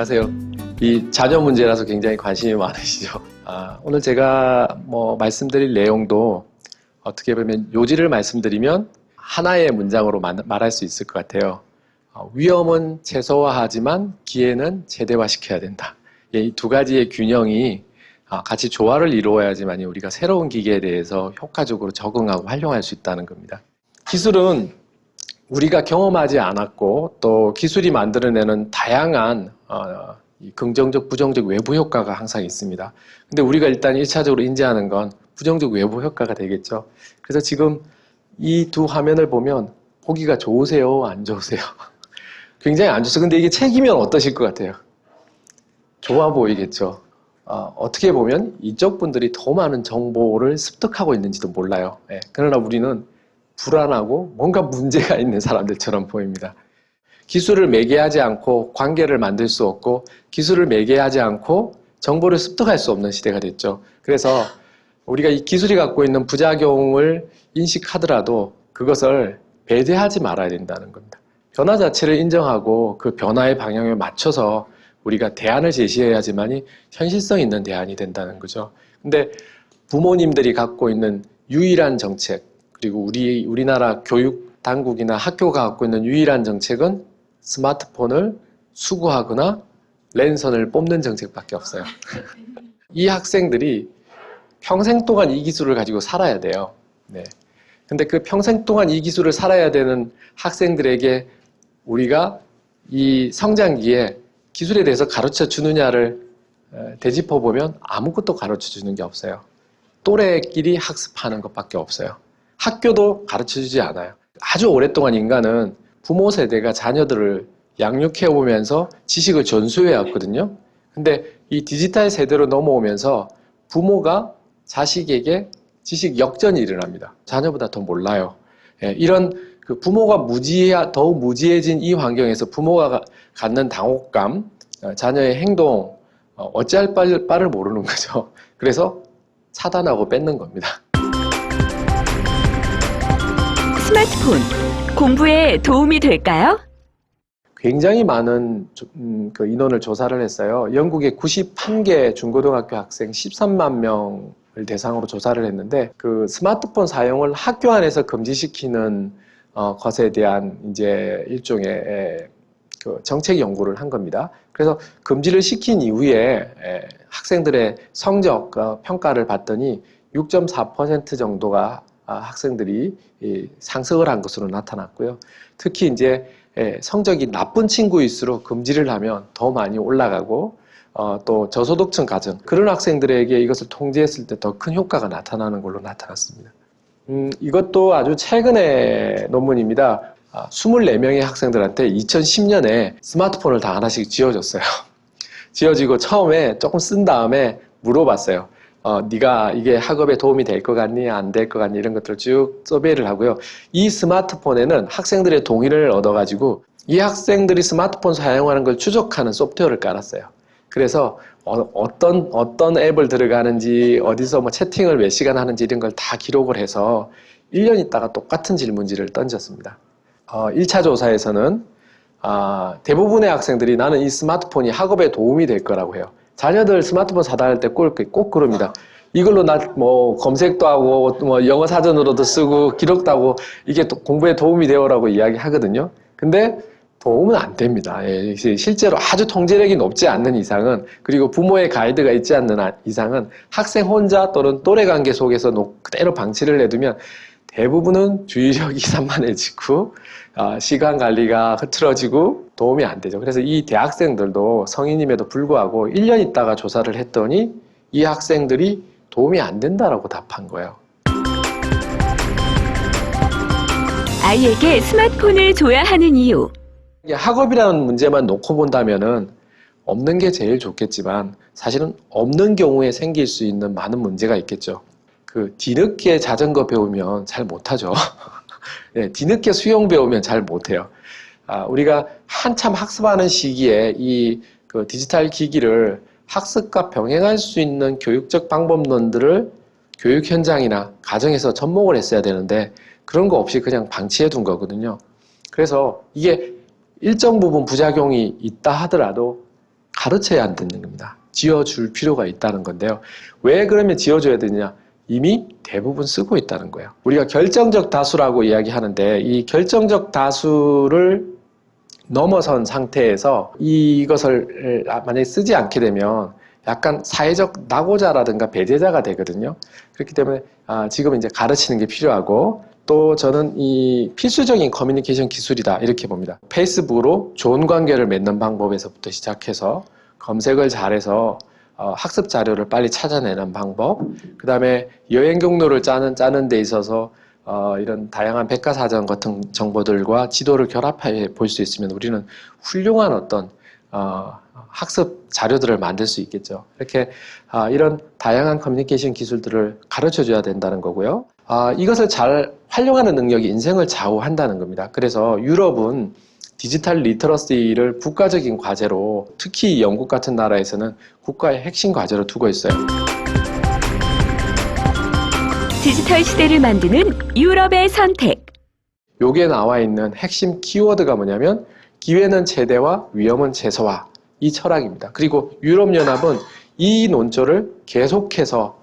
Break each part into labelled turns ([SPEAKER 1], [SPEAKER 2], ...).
[SPEAKER 1] 안녕하세요. 이 자녀 문제라서 굉장히 관심이 많으시죠. 오늘 제가 말씀드릴 내용도 어떻게 보면 요지를 말씀드리면 하나의 문장으로 말할 수 있을 것 같아요. 위험은 최소화하지만 기회는 최대화시켜야 된다. 이 두 가지의 균형이 같이 조화를 이루어야지만 우리가 새로운 기계에 대해서 효과적으로 적응하고 활용할 수 있다는 겁니다. 기술은 우리가 경험하지 않았고 또 기술이 만들어내는 다양한 긍정적, 부정적 외부 효과가 항상 있습니다. 근데 우리가 일단 1차적으로 인지하는 건 부정적 외부 효과가 되겠죠. 그래서 지금 이 두 화면을 보면 보기가 좋으세요? 안 좋으세요? 굉장히 안 좋죠. 근데 이게 책이면 어떠실 것 같아요? 좋아 보이겠죠. 어떻게 보면 이쪽 분들이 더 많은 정보를 습득하고 있는지도 몰라요. 그러나 우리는 불안하고 뭔가 문제가 있는 사람들처럼 보입니다. 기술을 매개하지 않고 관계를 만들 수 없고 기술을 매개하지 않고 정보를 습득할 수 없는 시대가 됐죠. 그래서 우리가 이 기술이 갖고 있는 부작용을 인식하더라도 그것을 배제하지 말아야 된다는 겁니다. 변화 자체를 인정하고 그 변화의 방향에 맞춰서 우리가 대안을 제시해야지만이 현실성 있는 대안이 된다는 거죠. 근데 부모님들이 갖고 있는 유일한 정책, 그리고 우리나라 교육 당국이나 학교가 갖고 있는 유일한 정책은 스마트폰을 수거하거나 랜선을 뽑는 정책밖에 없어요. 이 학생들이 평생 동안 이 기술을 가지고 살아야 돼요. 근데 그 평생 동안 이 기술을 살아야 되는 학생들에게 우리가 이 성장기에 기술에 대해서 가르쳐 주느냐를 되짚어 보면 아무것도 가르쳐 주는 게 없어요. 또래끼리 학습하는 것밖에 없어요. 학교도 가르쳐 주지 않아요. 아주 오랫동안 인간은 부모 세대가 자녀들을 양육해 오면서 지식을 전수해 왔거든요. 근데 이 디지털 세대로 넘어오면서 부모가 자식에게 지식 역전이 일어납니다. 자녀보다 더 몰라요. 이런 부모가 더욱 무지해진 이 환경에서 부모가 갖는 당혹감, 자녀의 행동, 어찌할 바를 모르는 거죠. 그래서 차단하고 뺏는 겁니다.
[SPEAKER 2] 스마트폰, 공부에 도움이 될까요?
[SPEAKER 1] 굉장히 많은 인원을 조사를 했어요. 영국의 91개 중고등학교 학생 13만 명을 대상으로 조사를 했는데 그 스마트폰 사용을 학교 안에서 금지시키는 것에 대한 이제 일종의 정책 연구를 한 겁니다. 그래서 금지를 시킨 이후에 학생들의 성적 평가를 봤더니 6.4% 정도가 학생들이 상승을 한 것으로 나타났고요. 특히 이제 성적이 나쁜 친구일수록 금지를 하면 더 많이 올라가고 또 저소득층 가정 그런 학생들에게 이것을 통제했을 때 더 큰 효과가 나타나는 걸로 나타났습니다. 이것도 아주 최근의 논문입니다. 24명의 학생들한테 2010년에 스마트폰을 다 하나씩 지어줬어요. 지어지고 처음에 조금 쓴 다음에 물어봤어요. 네가 이게 학업에 도움이 될 것 같니? 안 될 것 같니? 이런 것들을 쭉 서베이를 하고요. 이 스마트폰에는 학생들의 동의를 얻어가지고 이 학생들이 스마트폰 사용하는 걸 추적하는 소프트웨어를 깔았어요. 그래서 어떤 앱을 들어가는지 어디서 채팅을 몇 시간 하는지 이런 걸 다 기록을 해서 1년 있다가 똑같은 질문지를 던졌습니다. 1차 조사에서는 대부분의 학생들이 나는 이 스마트폰이 학업에 도움이 될 거라고 해요. 자녀들 스마트폰 사다 할 때 꼭 그럽니다. 이걸로 나 검색도 하고 영어 사전으로도 쓰고 기록도 하고 이게 또 공부에 도움이 되어라고 이야기하거든요. 근데 도움은 안 됩니다. 실제로 아주 통제력이 높지 않는 이상은 그리고 부모의 가이드가 있지 않는 이상은 학생 혼자 또는 또래 관계 속에서 그대로 방치를 해두면 대부분은 주의력이 산만해지고 시간 관리가 흐트러지고 도움이 안 되죠. 그래서 이 대학생들도 성인임에도 불구하고 1년 있다가 조사를 했더니 이 학생들이 도움이 안 된다라고 답한 거예요.
[SPEAKER 2] 아이에게 스마트폰을 줘야 하는 이유.
[SPEAKER 1] 학업이라는 문제만 놓고 본다면은 없는 게 제일 좋겠지만 사실은 없는 경우에 생길 수 있는 많은 문제가 있겠죠. 뒤늦게 자전거 배우면 잘 못하죠. 뒤늦게 수영 배우면 잘 못해요. 우리가 한참 학습하는 시기에 이 디지털 기기를 학습과 병행할 수 있는 교육적 방법론들을 교육 현장이나 가정에서 접목을 했어야 되는데 그런 거 없이 그냥 방치해 둔 거거든요. 그래서 이게 일정 부분 부작용이 있다 하더라도 가르쳐야 한다는 겁니다. 지어줄 필요가 있다는 건데요. 왜 그러면 지어줘야 되느냐? 이미 대부분 쓰고 있다는 거예요. 우리가 결정적 다수라고 이야기하는데 이 결정적 다수를 넘어선 상태에서 이것을 만약에 쓰지 않게 되면 약간 사회적 낙오자라든가 배제자가 되거든요. 그렇기 때문에 지금 이제 가르치는 게 필요하고, 또 저는 이 필수적인 커뮤니케이션 기술이다 이렇게 봅니다. 페이스북으로 좋은 관계를 맺는 방법에서부터 시작해서 검색을 잘해서 학습 자료를 빨리 찾아내는 방법, 그 다음에 여행 경로를 짜는 데 있어서 이런 다양한 백과사전 같은 정보들과 지도를 결합해 볼 수 있으면 우리는 훌륭한 어떤 학습 자료들을 만들 수 있겠죠. 이렇게 이런 다양한 커뮤니케이션 기술들을 가르쳐 줘야 된다는 거고요. 이것을 잘 활용하는 능력이 인생을 좌우한다는 겁니다. 그래서 유럽은 디지털 리터러시를 국가적인 과제로, 특히 영국 같은 나라에서는 국가의 핵심 과제로 두고 있어요.
[SPEAKER 2] 디지털 시대를 만드는 유럽의 선택.
[SPEAKER 1] 여기에 나와 있는 핵심 키워드가 뭐냐면 기회는 최대화, 위험은 최소화, 이 철학입니다. 그리고 유럽연합은 이 논조를 계속해서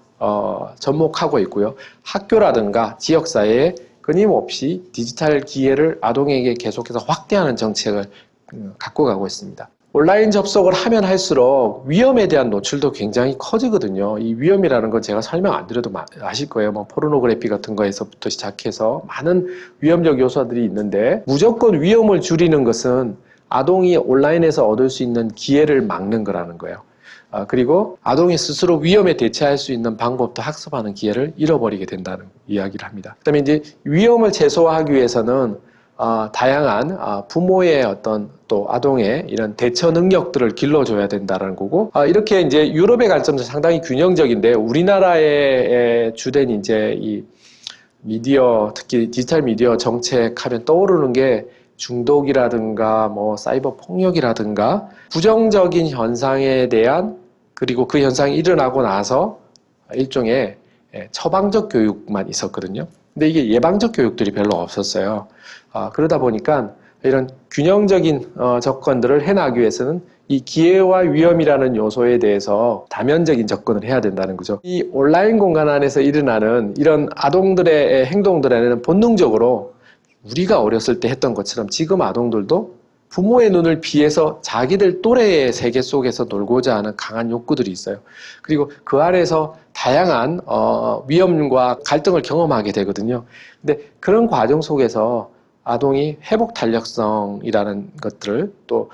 [SPEAKER 1] 접목하고 있고요. 학교라든가 지역사회에 끊임없이 디지털 기회를 아동에게 계속해서 확대하는 정책을 갖고 가고 있습니다. 온라인 접속을 하면 할수록 위험에 대한 노출도 굉장히 커지거든요. 이 위험이라는 건 제가 설명 안 드려도 아실 거예요. 뭐 포르노그래피 같은 거에서부터 시작해서 많은 위험적 요소들이 있는데, 무조건 위험을 줄이는 것은 아동이 온라인에서 얻을 수 있는 기회를 막는 거라는 거예요. 그리고 아동이 스스로 위험에 대처할 수 있는 방법도 학습하는 기회를 잃어버리게 된다는 이야기를 합니다. 그다음에 이제 위험을 최소화하기 위해서는 다양한 부모의 어떤 또 아동의 이런 대처 능력들을 길러줘야 된다는 거고, 이렇게 이제 유럽의 관점도 상당히 균형적인데, 우리나라의 주된 이제 이 미디어, 특히 디지털 미디어 정책하면 떠오르는 게 중독이라든가 뭐 사이버 폭력이라든가 부정적인 현상에 대한, 그리고 그 현상이 일어나고 나서 일종의 처방적 교육만 있었거든요. 근데 이게 예방적 교육들이 별로 없었어요. 그러다 보니까 이런 균형적인 접근들을 해나가기 위해서는 이 기회와 위험이라는 요소에 대해서 다면적인 접근을 해야 된다는 거죠. 이 온라인 공간 안에서 일어나는 이런 아동들의 행동들에는 본능적으로 우리가 어렸을 때 했던 것처럼 지금 아동들도 부모의 눈을 피해서 자기들 또래의 세계 속에서 놀고자 하는 강한 욕구들이 있어요. 그리고 그 안에서 다양한 위험과 갈등을 경험하게 되거든요. 근데 그런 과정 속에서 아동이 회복 탄력성이라는 것들을 또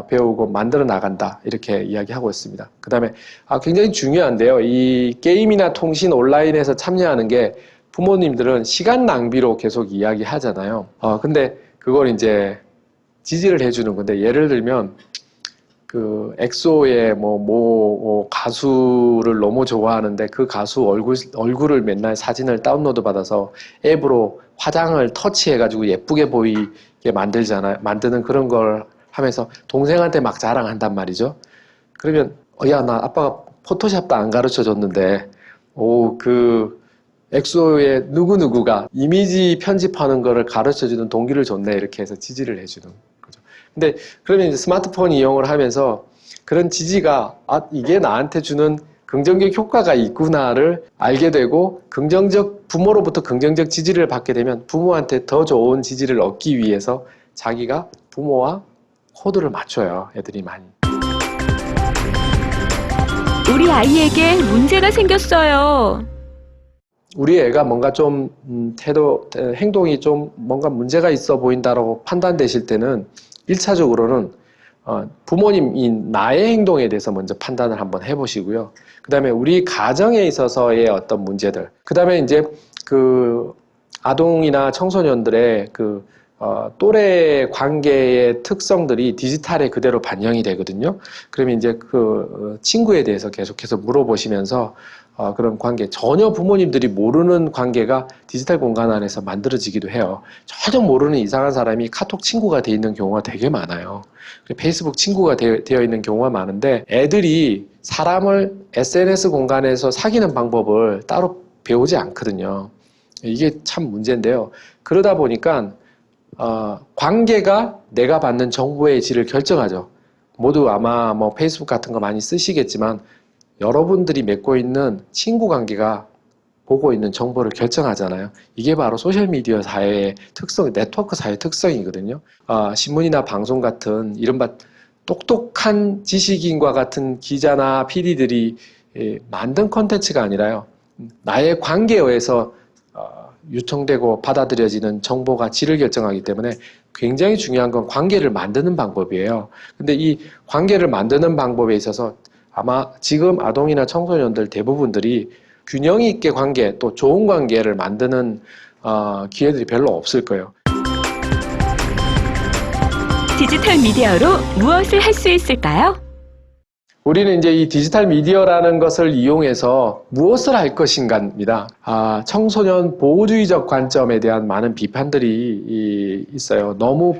[SPEAKER 1] 배우고 만들어 나간다, 이렇게 이야기하고 있습니다. 그 다음에 굉장히 중요한데요. 이 게임이나 통신 온라인에서 참여하는 게 부모님들은 시간 낭비로 계속 이야기하잖아요. 근데 그걸 이제 지지를 해주는 건데, 예를 들면 그 엑소의 뭐 가수를 너무 좋아하는데 그 가수 얼굴을 맨날 사진을 다운로드 받아서 앱으로 화장을 터치해가지고 예쁘게 보이게 만드는 그런 걸 하면서 동생한테 막 자랑한단 말이죠. 그러면 야, 나 아빠가 포토샵도 안 가르쳐 줬는데 그 엑소의 누구누구가 이미지 편집하는 거를 가르쳐주는 동기를 줬네, 이렇게 해서 지지를 해주는 거죠. 근데 그러면 이제 스마트폰 이용을 하면서 그런 지지가 이게 나한테 주는 긍정적 효과가 있구나를 알게 되고, 부모로부터 긍정적 지지를 받게 되면 부모한테 더 좋은 지지를 얻기 위해서 자기가 부모와 코드를 맞춰요, 애들이 많이.
[SPEAKER 2] 우리 아이에게 문제가 생겼어요.
[SPEAKER 1] 우리 애가 뭔가 좀 행동이 좀 뭔가 문제가 있어 보인다라고 판단되실 때는 1차적으로는 부모님인 나의 행동에 대해서 먼저 판단을 한번 해보시고요. 그 다음에 우리 가정에 있어서의 어떤 문제들, 그 다음에 이제 그 아동이나 청소년들의 그 또래 관계의 특성들이 디지털에 그대로 반영이 되거든요. 그러면 이제 그 친구에 대해서 계속해서 물어보시면서 그런 관계, 전혀 부모님들이 모르는 관계가 디지털 공간 안에서 만들어지기도 해요. 전혀 모르는 이상한 사람이 카톡 친구가 돼 있는 경우가 되게 많아요. 페이스북 친구가 되어 있는 경우가 많은데, 애들이 사람을 SNS 공간에서 사귀는 방법을 따로 배우지 않거든요. 이게 참 문제인데요. 그러다 보니까 관계가 내가 받는 정보의 질을 결정하죠. 모두 아마 뭐 페이스북 같은 거 많이 쓰시겠지만 여러분들이 맺고 있는 친구 관계가 보고 있는 정보를 결정하잖아요. 이게 바로 소셜미디어 사회의 특성, 네트워크 사회의 특성이거든요. 신문이나 방송 같은 이른바 똑똑한 지식인과 같은 기자나 PD들이 만든 콘텐츠가 아니라요. 나의 관계에 의해서 유통되고 받아들여지는 정보가 질을 결정하기 때문에 굉장히 중요한 건 관계를 만드는 방법이에요. 근데 이 관계를 만드는 방법에 있어서 아마 지금 아동이나 청소년들 대부분들이 균형 있게 관계, 또 좋은 관계를 만드는 기회들이 별로 없을 거예요.
[SPEAKER 2] 디지털 미디어로 무엇을 할 수 있을까요?
[SPEAKER 1] 우리는 이제 이 디지털 미디어라는 것을 이용해서 무엇을 할 것인가입니다. 청소년 보호주의적 관점에 대한 많은 비판들이 있어요. 너무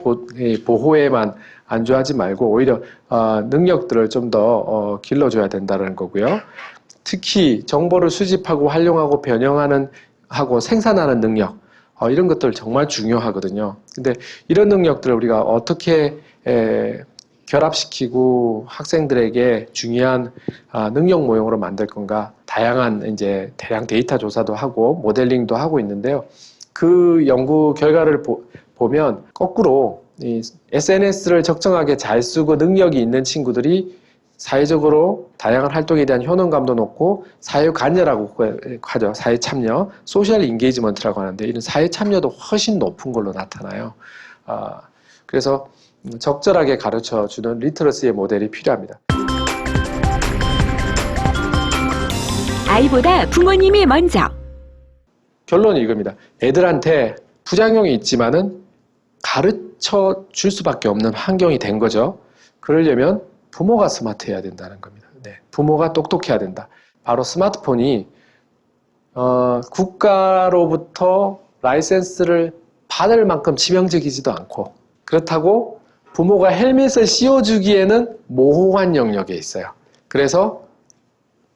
[SPEAKER 1] 보호에만 안주하지 말고 오히려 능력들을 좀 더 길러줘야 된다는 거고요. 특히 정보를 수집하고 활용하고 변형하는 하고 생산하는 능력, 이런 것들 정말 중요하거든요. 근데 이런 능력들을 우리가 어떻게 결합시키고 학생들에게 중요한 능력 모형으로 만들 건가, 다양한 이제 대량 데이터 조사도 하고 모델링도 하고 있는데요. 그 연구 결과를 보면 거꾸로 이 SNS를 적정하게 잘 쓰고 능력이 있는 친구들이 사회적으로 다양한 활동에 대한 효능감도 높고 사회 관여라고 하죠. 사회 참여, 소셜 인게이지먼트라고 하는데 이런 사회 참여도 훨씬 높은 걸로 나타나요. 그래서 적절하게 가르쳐주는 리터러시의 모델이 필요합니다.
[SPEAKER 2] 아이보다 부모님이 먼저.
[SPEAKER 1] 결론이 이겁니다. 애들한테 부작용이 있지만은 가르쳐 줄 수밖에 없는 환경이 된 거죠. 그러려면 부모가 스마트해야 된다는 겁니다. 네, 부모가 똑똑해야 된다. 바로 스마트폰이 국가로부터 라이센스를 받을 만큼 치명적이지도 않고, 그렇다고 부모가 헬멧을 씌워주기에는 모호한 영역에 있어요. 그래서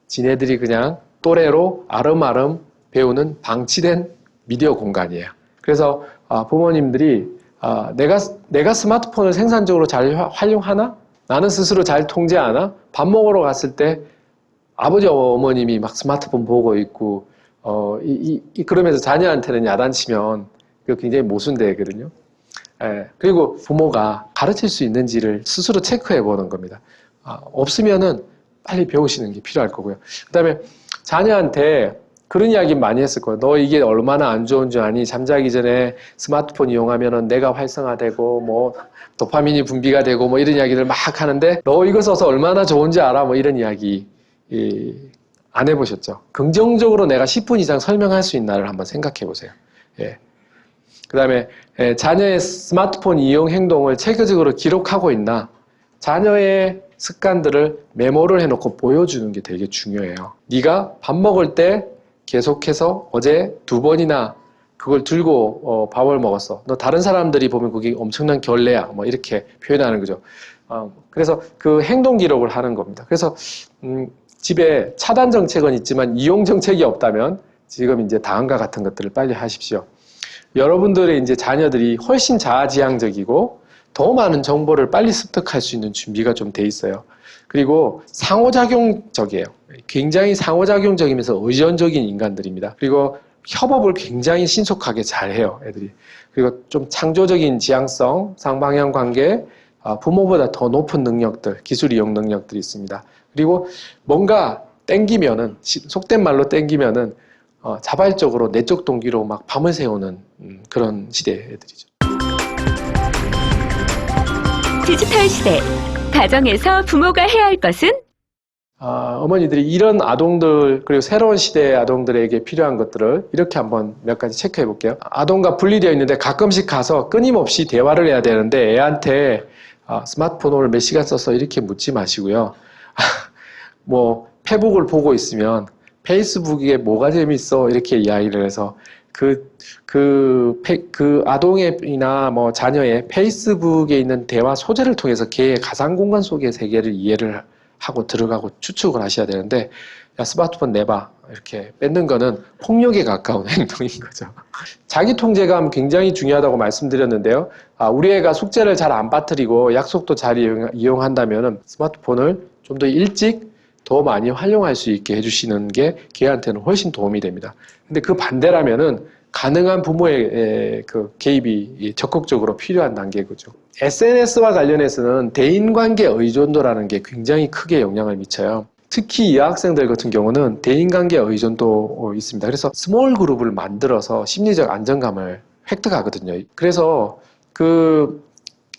[SPEAKER 1] 지네들이 그냥 또래로 아름아름 배우는 방치된 미디어 공간이에요. 그래서 부모님들이 내가 스마트폰을 생산적으로 잘 활용하나? 나는 스스로 잘 통제하나? 밥 먹으러 갔을 때 아버지 어머님이 막 스마트폰 보고 있고 그러면서 자녀한테는 야단치면 그거 굉장히 모순되거든요. 그리고 부모가 가르칠 수 있는지를 스스로 체크해 보는 겁니다. 없으면은 빨리 배우시는 게 필요할 거고요. 그 다음에 자녀한테 그런 이야기 많이 했을 거예요. 너 이게 얼마나 안 좋은 줄 아니? 잠자기 전에 스마트폰 이용하면은 뇌가 활성화되고 뭐 도파민이 분비가 되고 뭐 이런 이야기를 막 하는데 너 이거 써서 얼마나 좋은지 알아? 뭐 이런 이야기 안 해보셨죠? 긍정적으로 내가 10분 이상 설명할 수 있나를 한번 생각해 보세요. 예. 그 다음에 자녀의 스마트폰 이용 행동을 체계적으로 기록하고 있나? 자녀의 습관들을 메모를 해놓고 보여주는 게 되게 중요해요. 네가 밥 먹을 때 계속해서 어제 2번이나 그걸 들고 밥을 먹었어. 너 다른 사람들이 보면 그게 엄청난 결례야. 뭐 이렇게 표현하는 거죠. 그래서 그 행동 기록을 하는 겁니다. 그래서 집에 차단 정책은 있지만 이용 정책이 없다면 지금 이제 다음과 같은 것들을 빨리 하십시오. 여러분들의 이제 자녀들이 훨씬 자아지향적이고 더 많은 정보를 빨리 습득할 수 있는 준비가 좀 돼 있어요. 그리고 상호작용적이에요. 굉장히 상호작용적이면서 의존적인 인간들입니다. 그리고 협업을 굉장히 신속하게 잘해요, 애들이. 그리고 좀 창조적인 지향성, 쌍방향 관계, 부모보다 더 높은 능력들, 기술 이용 능력들이 있습니다. 그리고 뭔가 땡기면은, 속된 말로 땡기면은 자발적으로 내적 동기로 막 밤을 새우는 그런 시대 애들이죠.
[SPEAKER 2] 디지털 시대. 가정에서 부모가 해야 할 것은?
[SPEAKER 1] 어머니들이 이런 아동들, 그리고 새로운 시대의 아동들에게 필요한 것들을 이렇게 한번 몇 가지 체크해 볼게요. 아동과 분리되어 있는데 가끔씩 가서 끊임없이 대화를 해야 되는데 애한테 스마트폰 오늘 몇 시간 썼어? 이렇게 묻지 마시고요. 뭐 페북을 보고 있으면 페이스북에 뭐가 재밌어? 이렇게 이야기를 해서 그 아동이나 뭐 자녀의 페이스북에 있는 대화 소재를 통해서 걔의 가상 공간 속의 세계를 이해를 하고 들어가고 추측을 하셔야 되는데 야, 스마트폰 내봐. 이렇게 뺏는 거는 폭력에 가까운 행동인 거죠. 자기 통제감 굉장히 중요하다고 말씀드렸는데요. 우리 애가 숙제를 잘 안 빠뜨리고 약속도 잘 이용한다면 스마트폰을 좀 더 일찍 더 많이 활용할 수 있게 해주시는 게 걔한테는 훨씬 도움이 됩니다. 근데 그 반대라면은 가능한 부모의 그 개입이 적극적으로 필요한 단계죠. SNS와 관련해서는 대인관계 의존도라는 게 굉장히 크게 영향을 미쳐요. 특히 이 여학생들 같은 경우는 대인관계 의존도 있습니다. 그래서 스몰 그룹을 만들어서 심리적 안정감을 획득하거든요. 그래서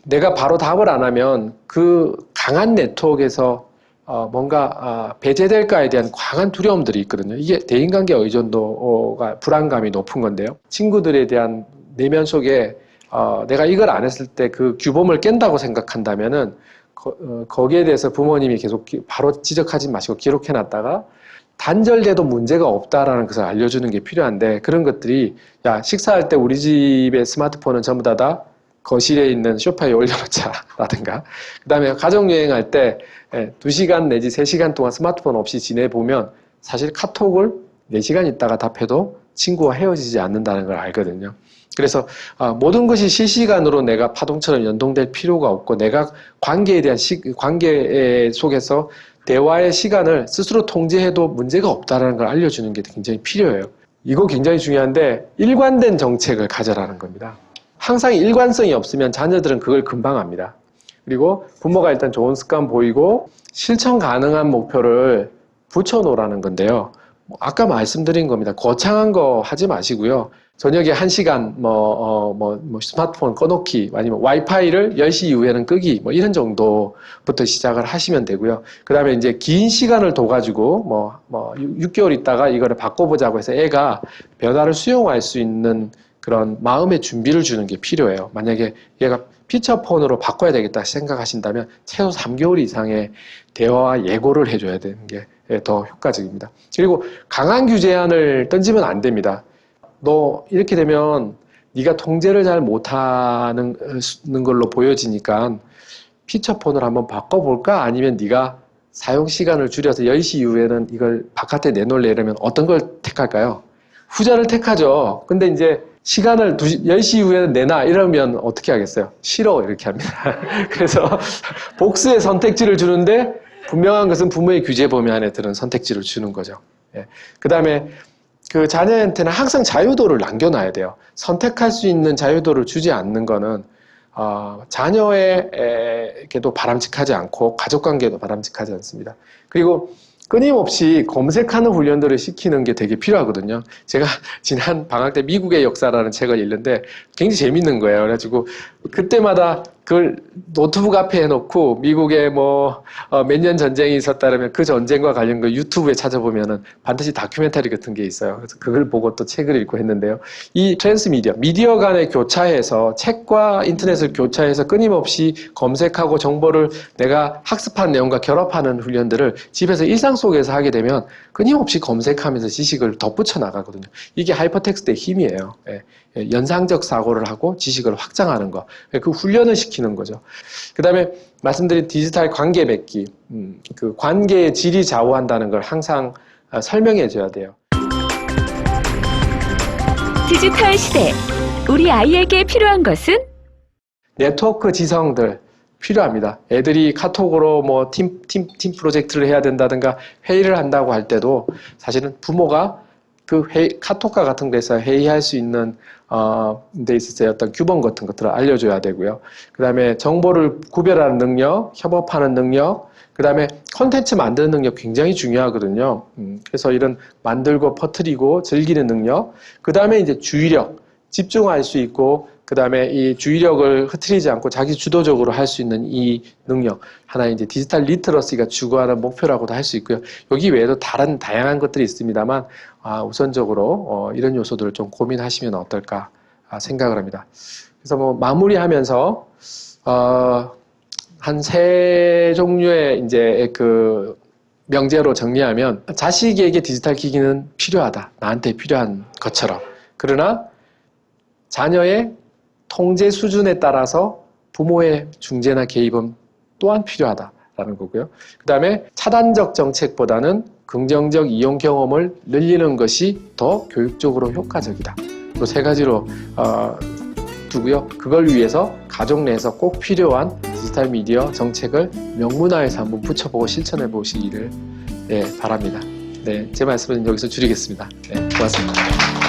[SPEAKER 1] 내가 바로 답을 안 하면 그 강한 네트워크에서 뭔가 배제될까에 대한 강한 두려움들이 있거든요. 이게 대인관계 의존도가 불안감이 높은 건데요. 친구들에 대한 내면 속에 내가 이걸 안 했을 때 그 규범을 깬다고 생각한다면은 거기에 대해서 부모님이 계속 바로 지적하지 마시고 기록해놨다가 단절돼도 문제가 없다라는 것을 알려주는 게 필요한데, 그런 것들이 야, 식사할 때 우리 집의 스마트폰은 전부 다 거실에 있는 소파에 올려놓자 라든가, 그 다음에 가족여행할 때 2시간 내지 3시간 동안 스마트폰 없이 지내보면 사실 카톡을 4시간 있다가 답해도 친구와 헤어지지 않는다는 걸 알거든요. 그래서 모든 것이 실시간으로 내가 파동처럼 연동될 필요가 없고, 내가 관계에 대한 관계 속에서 대화의 시간을 스스로 통제해도 문제가 없다는 걸 알려주는 게 굉장히 필요해요. 이거 굉장히 중요한데, 일관된 정책을 가져라는 겁니다. 항상 일관성이 없으면 자녀들은 그걸 금방 압니다. 그리고 부모가 일단 좋은 습관 보이고 실천 가능한 목표를 붙여놓으라는 건데요. 아까 말씀드린 겁니다. 거창한 거 하지 마시고요. 저녁에 1시간 스마트폰 꺼놓기, 아니면 와이파이를 10시 이후에는 끄기, 이런 정도부터 시작을 하시면 되고요. 그 다음에 이제 긴 시간을 둬가지고 6개월 있다가 이거를 바꿔보자고 해서 애가 변화를 수용할 수 있는 그런 마음의 준비를 주는 게 필요해요. 만약에 얘가 피처폰으로 바꿔야 되겠다 생각하신다면 최소 3개월 이상의 대화와 예고를 해줘야 되는 게 더 효과적입니다. 그리고 강한 규제안을 던지면 안 됩니다. 너 이렇게 되면 네가 통제를 잘 못하는 걸로 보여지니까 피처폰을 한번 바꿔볼까? 아니면 네가 사용 시간을 줄여서 10시 이후에는 이걸 바깥에 내놓을래? 이러면 어떤 걸 택할까요? 후자를 택하죠. 근데 이제 시간을 10시 이후에는 내놔 이러면 어떻게 하겠어요? 싫어 이렇게 합니다. 그래서 복수의 선택지를 주는데, 분명한 것은 부모의 규제 범위 안에 드는 선택지를 주는 거죠. 그 다음에 그 자녀한테는 항상 자유도를 남겨놔야 돼요. 선택할 수 있는 자유도를 주지 않는 거는 자녀에게도 바람직하지 않고 가족관계에도 바람직하지 않습니다. 그리고 끊임없이 검색하는 훈련들을 시키는 게 되게 필요하거든요. 제가 지난 방학 때 미국의 역사라는 책을 읽는데 굉장히 재밌는 거예요. 그래가지고 그때마다 그걸 노트북 앞에 해놓고 미국에 몇 년 전쟁이 있었다면 그 전쟁과 관련 거 유튜브에 찾아보면은 반드시 다큐멘터리 같은 게 있어요. 그래서 그걸 보고 또 책을 읽고 했는데요. 이 미디어 간의 교차해서, 책과 인터넷을 교차해서 끊임없이 검색하고 정보를 내가 학습한 내용과 결합하는 훈련들을 집에서 일상 속에서 하게 되면 끊임없이 검색하면서 지식을 덧붙여 나가거든요. 이게 하이퍼텍스트의 힘이에요. 연상적 사고를 하고 지식을 확장하는 거. 그 훈련을 시키는 거죠. 그 다음에 말씀드린 디지털 관계 맺기. 그 관계의 질이 좌우한다는 걸 항상 설명해 줘야 돼요.
[SPEAKER 2] 디지털 시대, 우리 아이에게 필요한 것은?
[SPEAKER 1] 네트워크 지성들 필요합니다. 애들이 카톡으로 팀 프로젝트를 해야 된다든가 회의를 한다고 할 때도 사실은 부모가 그 카톡과 같은 데서 회의할 수 있는 데 있어서 어떤 규범 같은 것들을 알려줘야 되고요. 그 다음에 정보를 구별하는 능력, 협업하는 능력, 그 다음에 콘텐츠 만드는 능력 굉장히 중요하거든요. 그래서 이런 만들고 퍼뜨리고 즐기는 능력, 그 다음에 이제 주의력, 집중할 수 있고, 그 다음에 이 주의력을 흐트리지 않고 자기 주도적으로 할 수 있는 이 능력, 하나의 이제 디지털 리터러시가 추구하는 목표라고도 할 수 있고요. 여기 외에도 다른 다양한 것들이 있습니다만, 우선적으로 이런 요소들을 좀 고민하시면 어떨까 생각을 합니다. 그래서 마무리하면서 한 3종류의 이제 그 명제로 정리하면, 자식에게 디지털 기기는 필요하다. 나한테 필요한 것처럼. 그러나 자녀의 통제 수준에 따라서 부모의 중재나 개입은 또한 필요하다라는 거고요. 그 다음에 차단적 정책보다는 긍정적 이용 경험을 늘리는 것이 더 교육적으로 효과적이다. 또 세 가지로 두고요. 그걸 위해서 가족 내에서 꼭 필요한 디지털 미디어 정책을 명문화해서 한번 붙여보고 실천해 보시기를 바랍니다. 네, 제 말씀은 여기서 줄이겠습니다. 네, 고맙습니다.